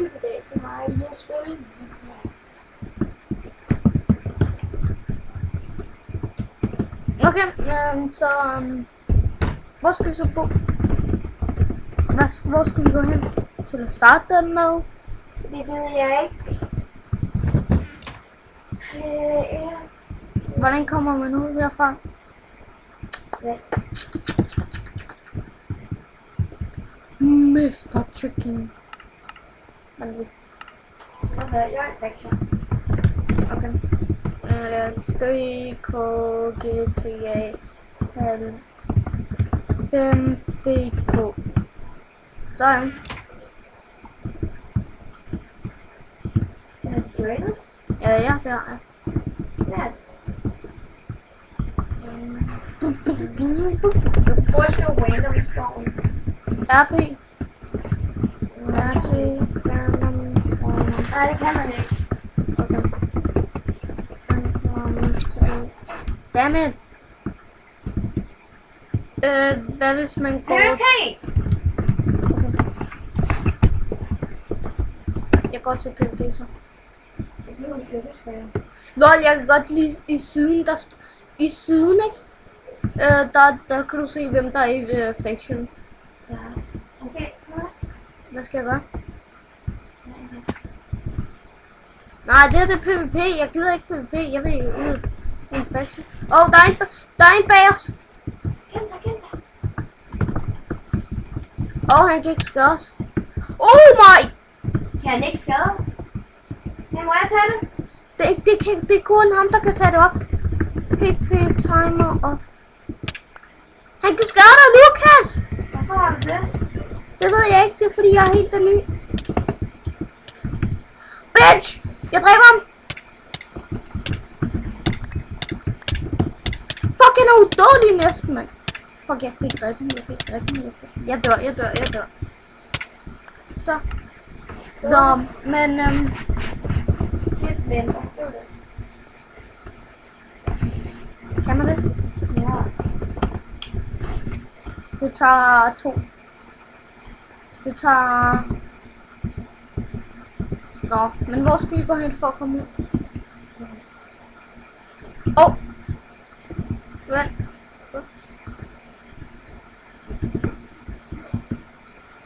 YouTube i dag skal mig lige at spille Minecraft. Okay, så hvor skal vi så bo? Hvor skal vi gå hen til at starte den med? Det ved jeg ikke. Hvordan kommer man ud herfra? Ja. Mr. Chicken. Okay, jeg er faction. Okay. DK GTA 5 DK. Sådan. Er det joinet? Ja, det har jeg. Ja. Hvor skal du random spawn? RP. RP. Nej, det kan man ikke. Okay. Dammit. Hvad hvis man går... PvP! Jeg går til PvP så. Det er jo styrkesfærd. Lol, jeg kan godt lide i siden, i siden, ikke? Der kan du se, hvem der er i faction. Ja. Okay, Hvad skal jeg gøre? Nej, det er PvP. Jeg gider ikke PvP. Jeg vil ud i en faction. Der er en bag os. Gem dig. Han kan ikke skade os. Oh my! Kan han ikke skade os? Men må jeg tage det? Det er kun ham, der kan tage det op. PP timer off. Han kan skade dig, Lukas! Hvorfor har du det? Det ved jeg ikke. Det er fordi, jeg er helt ny. Bitch! Jeg dræber ham! Fuck, han er udødelig næsten, mand. Fuck, jeg fik dræbt ham. Jeg dør. Så. Nå, men Lidt ven, og skriv det. kan man det? Ja. Det tager 2. Det tager... Nå, men hvor skal vi gå hen for at komme ud? Hvad?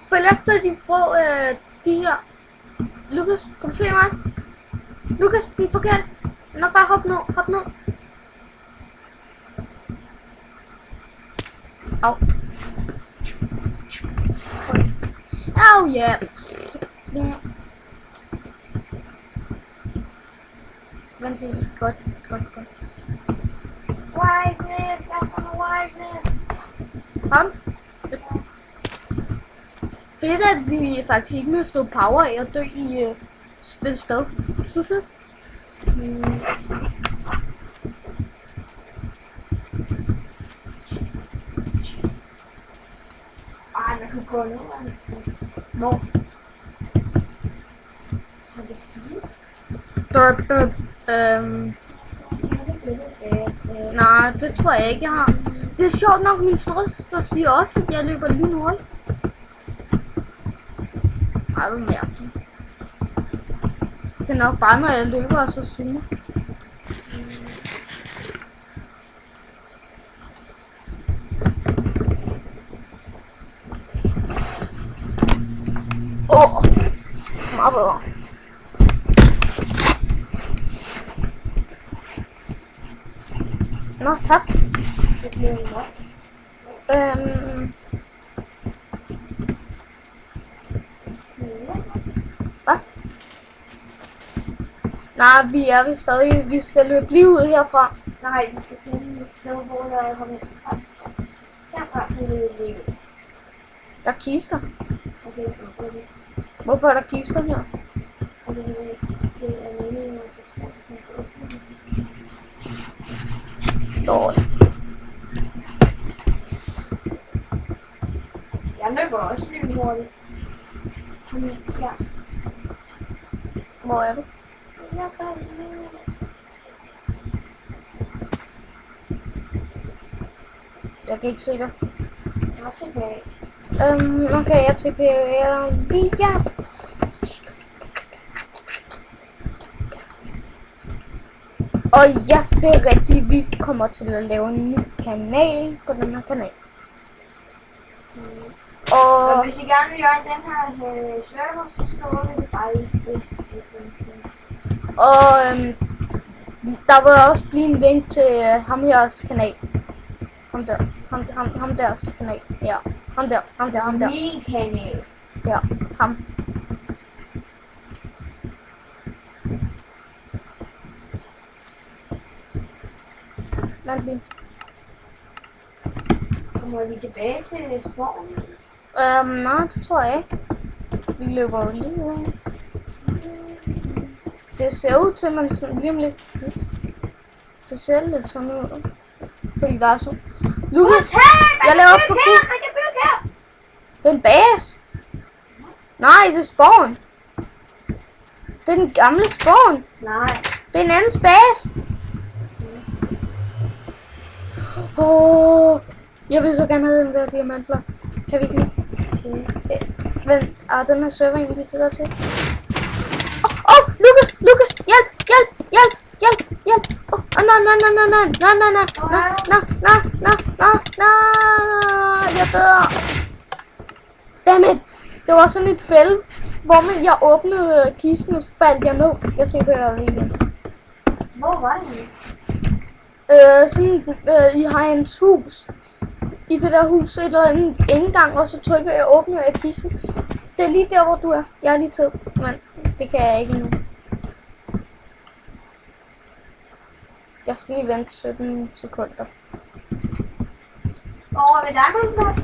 Følg efter de her. Lukas, kan du se mig? Lukas, den er forkert. Nå, bare hop ned. Au. Oh yeah. Vent lige. Godt. Whiteness, jeg får noget whiteness. Kom. Fedt, at vi faktisk ikke mister power af at dø i det sted. Synes du? Ej, man kan gå ned ad en sted. Hvor? Har vi spist? Derp. Nej, det tror jeg ikke, jeg har. Det er sjovt nok, min storesøster siger også, at jeg løber lige nu. Ej, hvor mærkeligt. Det er nok bare, når jeg løber og så zoomer. Meget bedre. Nå, tak. Det bliver en nok. Hvad? Nej, vi skal løbe lige ud herfra. Nej, vi skal finde et sted, hvor der er kommet fra. Herfra kan vi løbe. Der er kister. Okay. Hvorfor er der kister her? Det er meningen, at jeg skal Dårligt. Jeg løber også lynhurtigt. Kom her. Hvor er du? Jeg gør det lige. Jeg kan ikke se dig. Jeg er tilbage. Okay, jeg TP'er lige her. Og ja, det er rigtigt. Vi kommer til at lave en ny kanal på den her kanal. Og Og hvis I gerne vil gøre den her server, så skriver vi det bare i description. der vil også blive en link til ham heres kanal. Ham deres kanal. Ja, ham der. Min kanal. Ja, ham. Vent lige. Kommer vi tilbage til sporten? Nej, det tror jeg ikke. Vi løber jo lige ud. Det ser ud til, at man sådan lige om lidt. Det ser lidt sådan ud. Fordi der er sådan. Lukas, jeg laver op på Man kan bygge her! det er en base. Nej, det er spawn. Det er den gamle spawn. Nej. Det er en anden base. Jeg vil så gerne have den der diamantblok. Kan vi ikke? Okay. Vent, den her server egentlig det der til? Lukas, hjælp! Nej, jeg dør. Dammit, det var sådan et fælde, hvor jeg åbnede kisten, og så faldt jeg ned. Jeg tænkte, jeg lige igen. Hvor var det? I hans hus. I det der hus, et eller andet indgang, og så trykker jeg åbner af kisten. Det er lige der, hvor du er. Jeg er lige tid, men det kan jeg ikke endnu. Jeg skal lige vente 17 sekunder. Over ved Diamondblok?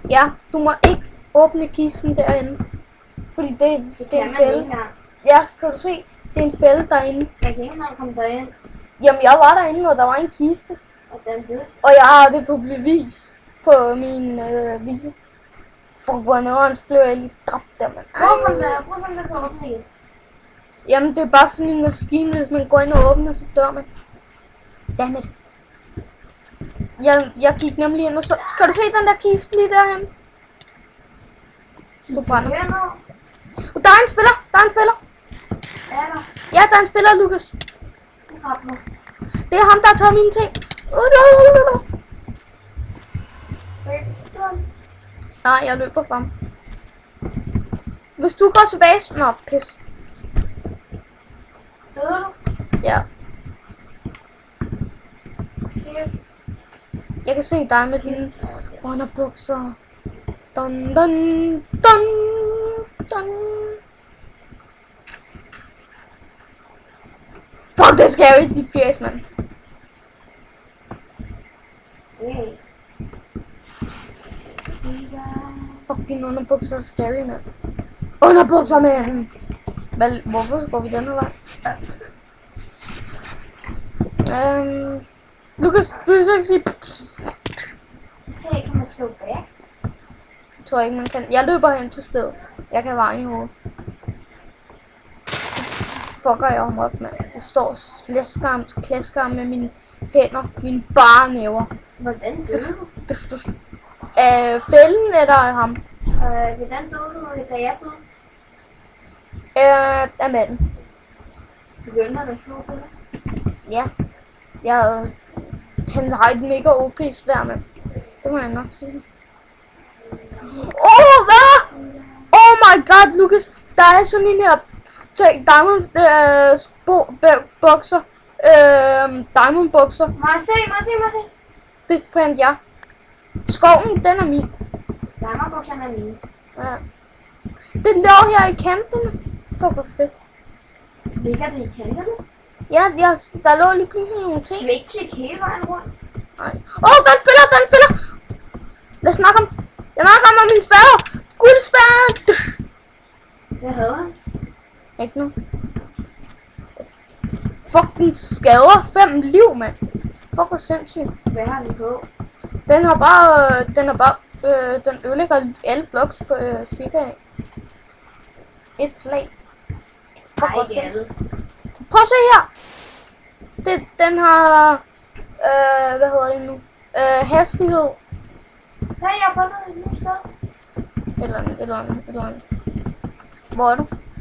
Ja, du må ikke åbne kisten derinde. Fordi det er en fælde. Ja, kan du se? Det er en fælde derinde. Jeg kan ikke engang komme derind. Jamen, jeg var derinde, og der var en kiste. Og den død. Og jeg har det på bevis på min video. For hvor nederen blev jeg lige dræbt der, mand. Prøv sådan, der kan åbne igen. Jamen, det er bare sådan en maskine, hvis man går ind og åbner, så dør man. Dammit. Jeg gik nemlig ind og så... Kan du se den der kiste lige derhen? Du brænder. Der er en spiller! Der er en spiller! Ja, der er en spiller, Lukas. Det er ham, der har taget mine ting. Nej, jeg løber fra ham. Hvis du går tilbage... Nå, pis. Ja. Jeg kan se dig med dine underbukser. Dun dun dun dun. Fuck, det er scary, dit fjes, mand. Fuck, dine underbukser er scary, mand. Underbukser, mand! Hvorfor går vi den her vej? Lukas, du vil så ikke sige... Hey, kan man skrive back? Jeg tror ikke, man kan. Jeg løber hen til stedet. Jeg kan veje i hovedet. Fucker jeg ham op, mand. Jeg står og klasker med mine hænder. Mine bare næver. Hvordan døde du? Fælden er der af ham. Hvordan døde du, da jeg døde? Af manden. Begyndte han at slå på dig? Ja. Han har et mega OP sværd, mand. Det må jeg nok sige. Hvad? Oh my god, Lukas. Der er sådan en her diamond bokser. Diamond bokser. Må jeg se? Det fandt jeg. Skoven, den er min. Diamondbokserne er mine. Ja. Det lå her i kanterne. Fuck, hvor fedt. Ligger det i kanterne? Ja, der lå lige pludselig nogle ting. Skal vi ikke klikke hele vejen rundt? Nej. Den spiller! Lad os snakke om. Jeg snakker om min spærre. Guldspærre. Hvad havde han? Ikke nu. Fuck, den skader 5 liv, mand. Fuck, hvor sindssygt. Hvad har den på? Den ødelægger alle bloks på cirka et slag. Fuck, hvor sindssygt. Prøv at se her. Den har, hvad hedder det nu? Hastighed. Hey, jeg har fundet et nyt sted. Et eller andet. Hvor er du?